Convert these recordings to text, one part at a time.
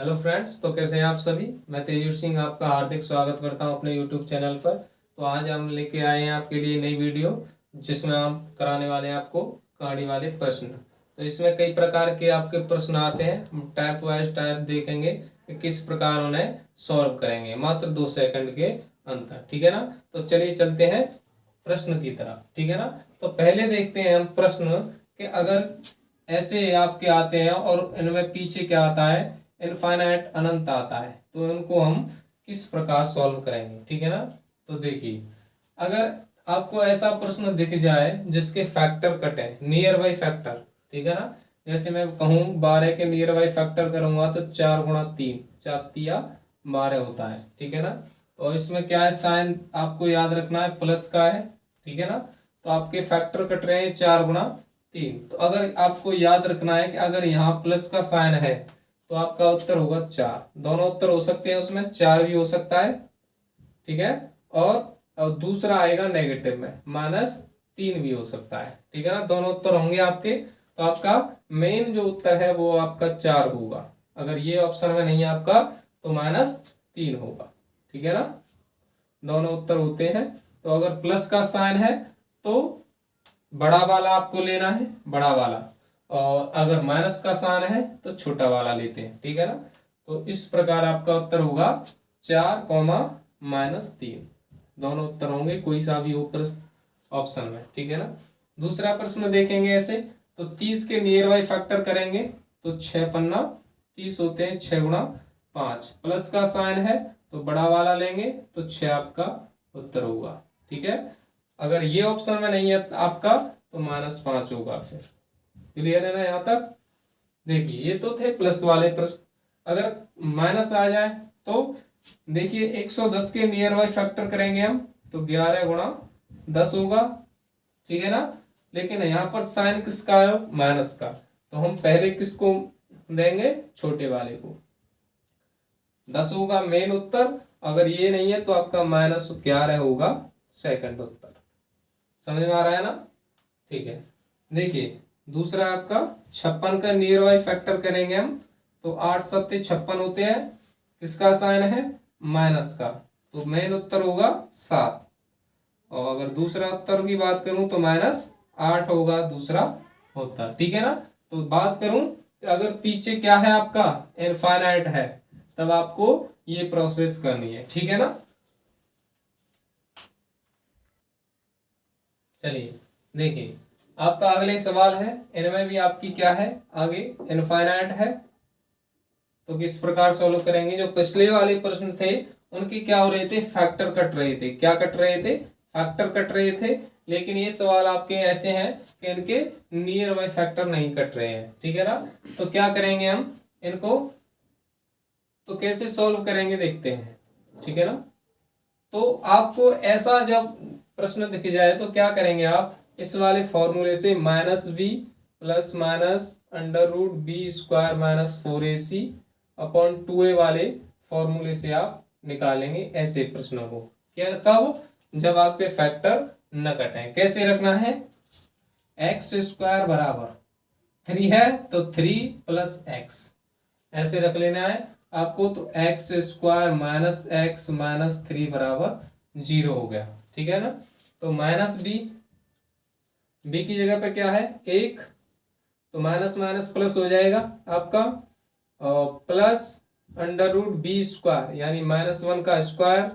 Hello friends, तो कैसे हैं आप सभी। मैं तेजवीर सिंह आपका हार्दिक स्वागत करता हूं अपने यूट्यूब चैनल पर। तो आज हम लेके आए हैं आपके लिए नई वीडियो, जिसमें हम कराने वाले हैं आपको कहानी वाले प्रश्न। तो इसमें कई प्रकार के आपके प्रश्न आते हैं, हम टाइप वाइज टाइप देखेंगे कि किस प्रकार उन्हें सॉल्व करेंगे, मात्र 2 सेकंड के अंतर। ठीक है ना। तो चलिए चलते हैं प्रश्न की तरफ। ठीक है ना। तो पहले देखते हैं हम प्रश्न कि अगर ऐसे आपके आते हैं और इनमें पीछे क्या आता है, इनफाइनाइट अनंत आता है, तो इनको हम किस प्रकार सॉल्व करेंगे। ठीक है ना। तो देखिए, अगर आपको ऐसा प्रश्न दिख जाए जिसके फैक्टर कटे, नियर बाई फैक्टर, ठीक है ना। जैसे मैं कहूं 12 के नियर बाई फैक्टर करूंगा तो 4 गुणा 3, 4×3 = 12 होता है। ठीक है ना। तो इसमें क्या है, साइन आपको याद रखना है, प्लस का है। ठीक है ना। तो आपके फैक्टर कट रहे हैं 4×3। तो अगर आपको याद रखना है कि अगर यहाँ प्लस का साइन है तो आपका उत्तर होगा 4। दोनों उत्तर हो सकते हैं, उसमें 4 भी हो सकता है। ठीक है। और दूसरा आएगा नेगेटिव में, -3 भी हो सकता है। ठीक है ना। दोनों उत्तर होंगे आपके। तो आपका मेन जो उत्तर है वो आपका 4 होगा। अगर ये ऑप्शन में नहीं है आपका तो -3 होगा। ठीक है ना। दोनों उत्तर होते हैं। तो अगर प्लस का साइन है तो बड़ा वाला आपको लेना है, बड़ा वाला, और अगर माइनस का साइन है तो छोटा वाला लेते हैं। ठीक है ना। तो इस प्रकार आपका उत्तर होगा 4, -3। दोनों उत्तर होंगे, कोई सा भी हो प्रश्न ऑप्शन में। ठीक है ना। दूसरा प्रश्न देखेंगे ऐसे, तो 30 के नियर बाई फैक्टर करेंगे तो 6×5 30 होते हैं, 6×5। प्लस का साइन है तो बड़ा वाला लेंगे तो 6 आपका उत्तर होगा। ठीक है। अगर ये ऑप्शन में नहीं है आपका तो -5 होगा। फिर क्लियर है ना यहाँ तक। देखिए, ये तो थे प्लस वाले प्रश्न। अगर माइनस आ जाए तो देखिए 110 के नियर बाई फैक्टर करेंगे हम तो 11×10 होगा। ठीक है ना। लेकिन यहाँ पर साइन किसका है, माइनस का, तो हम पहले किसको देंगे, छोटे वाले को। 10 होगा मेन उत्तर। अगर ये नहीं है तो आपका -11 होगा सेकंड उत्तर। समझ में आ रहा है ना। ठीक है। देखिए, दूसरा आपका 56 का नियर बाई फैक्टर करेंगे हम तो 8×7 = 56 होते हैं। किसका साइन है, माइनस का, तो मेन उत्तर होगा 7। और अगर दूसरा उत्तर की बात करूं तो -8 होगा दूसरा उत्तर। ठीक है ना। तो बात करूं अगर पीछे क्या है आपका, इनफाइनाइट है, तब आपको ये प्रोसेस करनी है। ठीक है ना। चलिए देखिए, आपका अगले सवाल है, इनमें भी आपकी क्या है, आगे इनफाइनाइट है। तो किस प्रकार सॉल्व करेंगे। जो पिछले वाले प्रश्न थे उनके क्या हो रहे थे, फैक्टर कट रहे थे। क्या कट रहे थे, फैक्टर कट रहे थे। लेकिन ये सवाल आपके ऐसे हैं कि इनके नियर बाई फैक्टर नहीं कट रहे हैं। ठीक है ना। तो क्या करेंगे हम इनको, तो कैसे सॉल्व करेंगे देखते हैं। ठीक है ना। तो आपको ऐसा जब प्रश्न दिख जाए तो क्या करेंगे आप, इस वाले फॉर्मूले से -b plus minus √b² - 4ac/2a वाले फॉर्मूले से आप निकालेंगे ऐसे प्रश्नों को। क्या, कब, जब आपके फैक्टर न कटें। कैसे रखना है, x² बराबर 3 है तो 3 + x ऐसे रख लेना है आपको। तो x² - x - 3 बराबर 0 हो गया। ठीक है ना। तो -b, b की जगह पे क्या है 1, तो माइनस माइनस प्लस हो जाएगा आपका, और प्लस √b² यानी -1 का स्क्वायर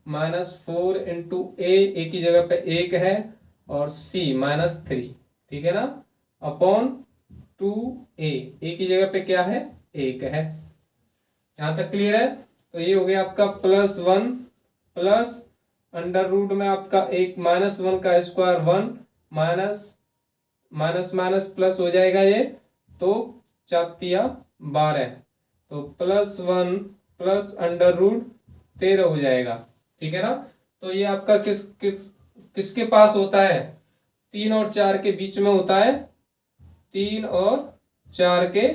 -4 × a की जगह पे 1 है, और c -3। ठीक है ना। अपॉन 2a, a की जगह पे क्या है 1 है। यहां तक क्लियर है। तो ये हो गया आपका +1 प्लस √ में आपका 1 -1 का स्क्वायर 1 माइनस माइनस प्लस हो जाएगा ये, तो 4×3 = 12, तो +1 प्लस √13 हो जाएगा। ठीक है ना। तो ये आपका किसके पास होता है, 3 और 4 के बीच में होता है। 3 और 4 के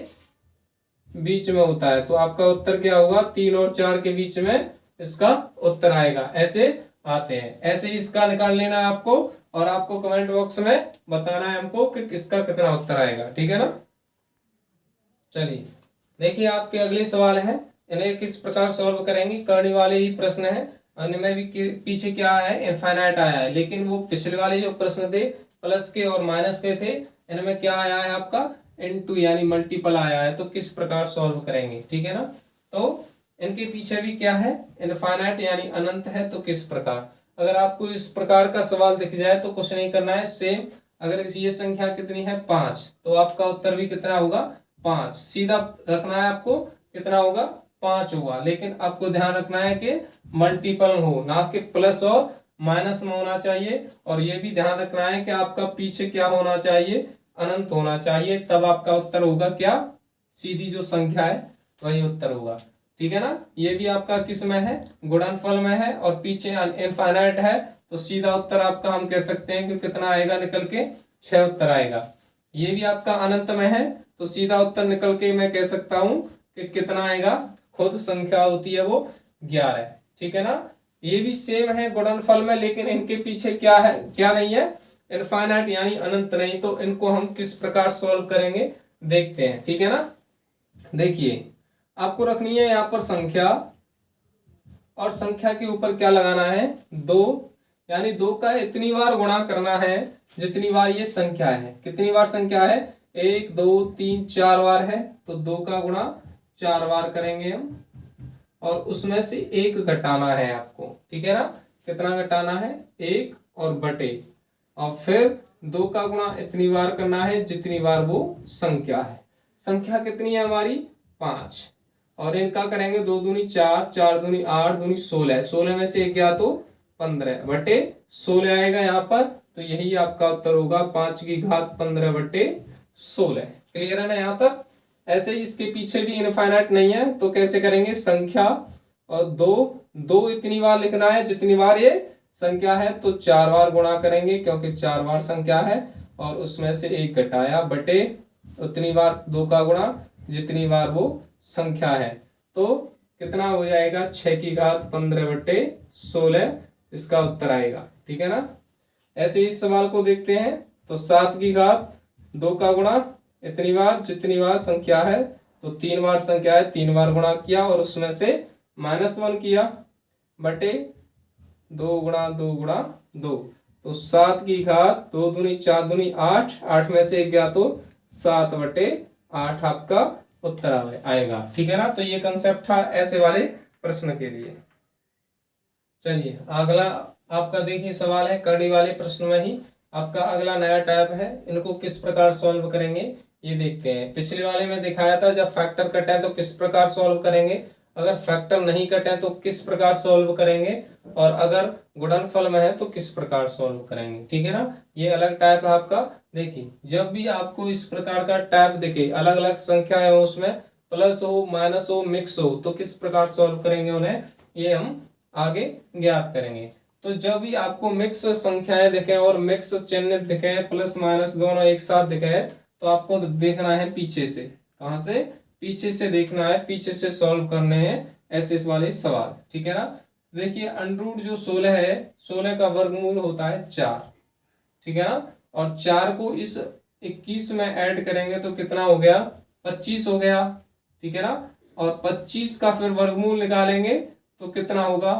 बीच में होता है। तो आपका उत्तर क्या होगा, 3 और 4 के बीच में इसका उत्तर आएगा। ऐसे आते हैं, ऐसे इसका निकाल लेना है आपको, और आपको कमेंट बॉक्स में बताना है हमको कि किसका कितना उत्तर आएगा। ठीक है ना। चलिए देखिए आपके अगले सवाल है, इन्हें किस प्रकार सॉल्व करेंगे। करने वाले ही प्रश्न है, इनमें भी पीछे क्या है, इनफाइनाइट आया है, लेकिन वो पिछले वाले जो प्रश्न थे प्लस के और माइनस के थे, इनमें क्या आया है आपका इनटू यानी मल्टीपल आया है। तो किस प्रकार सॉल्व करेंगे, ठीक है ना। तो इनके पीछे भी क्या है, इनफाइनाइट यानी अनंत है। तो किस प्रकार, अगर आपको इस प्रकार का सवाल दिख जाए तो कुछ नहीं करना है, सेम अगर ये संख्या कितनी है 5, तो आपका उत्तर भी कितना होगा 5, सीधा रखना है आपको, कितना होगा 5 होगा। लेकिन आपको ध्यान रखना है कि मल्टीपल हो, ना कि प्लस और माइनस में होना चाहिए। और ये भी ध्यान रखना है कि आपका पीछे क्या होना चाहिए, अनंत होना चाहिए, तब आपका उत्तर होगा क्या, सीधी जो संख्या है वही उत्तर होगा, ठीक है ना। ये भी आपका किस में है, गुणनफल में है, और पीछे इनफाइनाइट है, तो सीधा उत्तर आपका हम कह सकते हैं कि कितना आएगा निकल के 6 उत्तर आएगा। ये भी आपका अनंत में है, तो सीधा उत्तर निकल के मैं कह सकता हूं कि कितना आएगा, खुद संख्या होती है वो 11, ठीक है ना। ये भी सेम है गुणनफल में, लेकिन इनके पीछे क्या है, क्या नहीं है, इनफाइनाइट यानी अनंत नहीं। तो इनको हम किस प्रकार सॉल्व करेंगे देखते हैं, ठीक है ना। देखिए आपको रखनी है यहाँ पर संख्या, और संख्या के ऊपर क्या लगाना है, 2, यानी 2 का इतनी बार गुणा करना है जितनी बार ये संख्या है। कितनी बार संख्या है, 1 2 3 4 बार है, तो 2 का गुणा 4 बार करेंगे हम, और उसमें से 1 घटाना है आपको, ठीक है ना। कितना घटाना है, 1 और बटे, और फिर 2 का गुणा इतनी बार करना है जितनी बार वो संख्या है। संख्या कितनी है हमारी 5, और इनका करेंगे 2 दूनी 4, 4 दूनी 8, दूनी 16, 16 में से 1 गया तो 15 बटे 16 आएगा यहाँ पर। तो यही आपका उत्तर होगा 5 की घात 15 बटे 16। क्लियर है ना यहाँ तक। ऐसे ही इसके पीछे भी इनफाइनाइट नहीं है, तो कैसे करेंगे, संख्या और 2 इतनी बार लिखना है जितनी बार ये संख्या है, तो 4 बार गुणा करेंगे क्योंकि 4 बार संख्या है, और उसमें से 1 घटाया बटे उतनी बार 2 का गुणा जितनी बार वो संख्या है। तो कितना हो जाएगा, 6 की घात 15 बटे 16 इसका उत्तर आएगा, ठीक है ना। ऐसे इस सवाल को देखते हैं, तो 7 की घात 2 का गुणा इतनी बार जितनी बार संख्या है, तो 3 बार संख्या है, 3 बार गुणा किया और उसमें से -1 किया बटे 2 गुणा 2 गुणा 2, तो 7 की घात 2 दूनी 4 दूनी 8, 8 में से 1 गया तो 7 बटे 8 आपका उत्तर आएगा, ठीक है ना। तो ये कंसेप्ट था ऐसे वाले प्रश्न के लिए। चलिए अगला आपका देखिए सवाल है करने वाले प्रश्न में ही आपका अगला नया टाइप है, इनको किस प्रकार सॉल्व करेंगे ये देखते हैं। पिछले वाले में दिखाया था जब फैक्टर कटे तो किस प्रकार सॉल्व करेंगे, अगर फैक्टर नहीं कटे तो किस प्रकार सॉल्व करेंगे, और अगर गुणनफल में है तो किस प्रकार सॉल्व करेंगे, ठीक है ना। ये अलग टाइप है आपका। देखिए जब भी आपको इस प्रकार का टाइप दिखे, अलग अलग संख्या है उसमें प्लस हो माइनस हो मिक्स हो, तो किस प्रकार सॉल्व करेंगे उन्हें, ये हम आगे ज्ञात करेंगे। तो जब भी आपको मिक्स संख्याएं दिखे और मिक्स चिन्ह दिखे, प्लस माइनस दोनों एक साथ दिखे, तो आपको देखना है पीछे से, कहां से, पीछे से देखना है, पीछे से सॉल्व करने हैं ऐसे वाले सवाल, ठीक है ना। देखिए अंडरूट जो 16 है, 16 का वर्गमूल होता है 4, ठीक है ना, और 4 को इस 21 में ऐड करेंगे तो कितना हो गया, 25 हो गया, ठीक है ना। और 25 का फिर वर्गमूल निकालेंगे तो कितना होगा,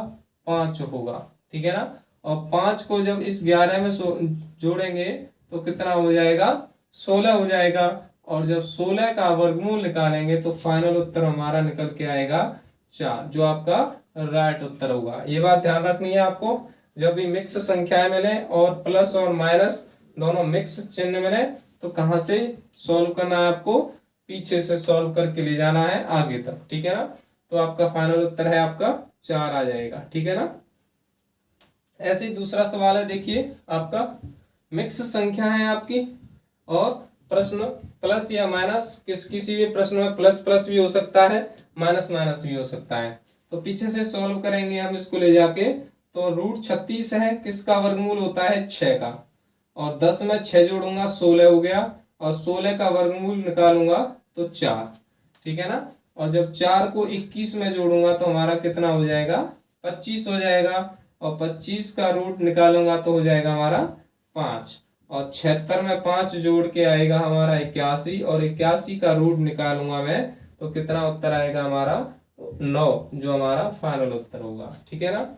5 होगा, ठीक है ना। और 5 को जब इस 11 में जोड़ेंगे तो कितना हो जाएगा, 16 हो जाएगा। और जब 16 का वर्गमूल निकालेंगे तो फाइनल उत्तर हमारा निकल के आएगा 4, जो आपका राइट उत्तर होगा। ये बात ध्यान रखनी है आपको, जब भी मिक्स संख्याएं मिले और प्लस और माइनस दोनों मिक्स चिन्ह मिले, तो कहां से सॉल्व करना है आपको, पीछे से सॉल्व करके ले जाना है आगे तक, ठीक है ना। तो आपका फाइनल उत्तर है आपका 4 आ जाएगा, ठीक है ना। ऐसे दूसरा सवाल है, देखिए आपका मिक्स संख्या है आपकी, और प्रश्न प्लस या माइनस, किसी भी प्रश्न में प्लस प्लस भी हो सकता है, माइनस माइनस भी हो सकता है। तो पीछे से सॉल्व करेंगे हम इसको ले जाके, तो रूट 36 है, किसका वर्गमूल होता है 6 का, और 10 में 6 जोड़ूंगा 16 हो गया, और 16 का वर्गमूल निकालूंगा तो 4, ठीक है ना। और जब 4 को 21 में जोड़ूंगा तो हमारा कितना हो जाएगा, 25 हो जाएगा, और 25 का रूट निकालूंगा तो हो जाएगा हमारा 5, और 76 में 5 जोड़ के आएगा हमारा 81, और 81 का रूट निकालूंगा मैं तो कितना उत्तर आएगा हमारा 9, जो हमारा फाइनल उत्तर होगा। ठीक है ना।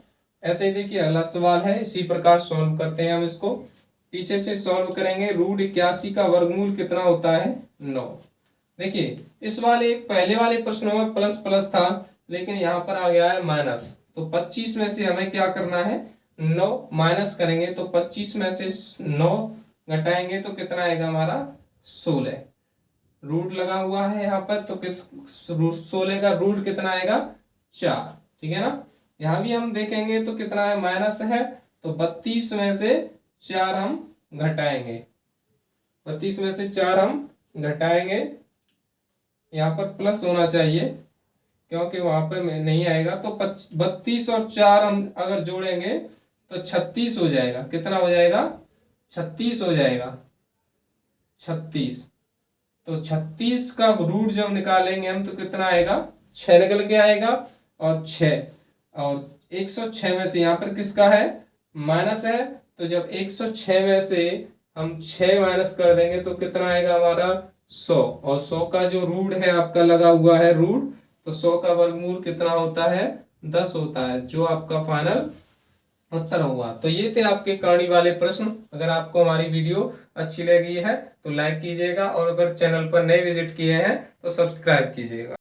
ऐसे ही देखिए अगला सवाल है, इसी प्रकार सॉल्व करते हैं हम इसको। पीछे से सॉल्व करेंगे। √81 का वर्गमूल कितना होता है 9। देखिए इस वाले पहले वाले प्रश्नों में प्लस प्लस था, लेकिन यहाँ पर आ गया है माइनस। तो 25 में से हमें क्या करना है 9 माइनस करेंगे, तो 25 में से 9 घटाएंगे तो कितना आएगा हमारा 16। रूट लगा हुआ है यहाँ पर, तो किस 16 का रूट कितना आएगा 4। ठीक है ना। यहाँ भी हम देखेंगे तो कितना है माइनस है, तो 32 में से 4 हम घटाएंगे, 32 में से 4 हम घटाएंगे। यहाँ पर प्लस होना चाहिए क्योंकि वहां पर नहीं आएगा। तो 32 और 4 हम अगर जोड़ेंगे तो 36 हो जाएगा। कितना हो जाएगा 36 हो जाएगा, 36। तो 36 का रूट जब निकालेंगे हम तो कितना आएगा 6 निकल के आएगा, और 6 और 106 में से यहाँ पर किसका है माइनस है, तो जब 106 में से हम 6 माइनस कर देंगे तो कितना आएगा हमारा 100, और 100 का जो रूट है आपका लगा हुआ है रूट, तो 100 का वर्गमूल कितना होता है 10 होता है, जो आपका फाइनल उत्तर हुआ। तो ये थे आपके कहानी वाले प्रश्न। अगर आपको हमारी वीडियो अच्छी लगी है तो लाइक कीजिएगा, और अगर चैनल पर नए विजिट किए हैं तो सब्सक्राइब कीजिएगा।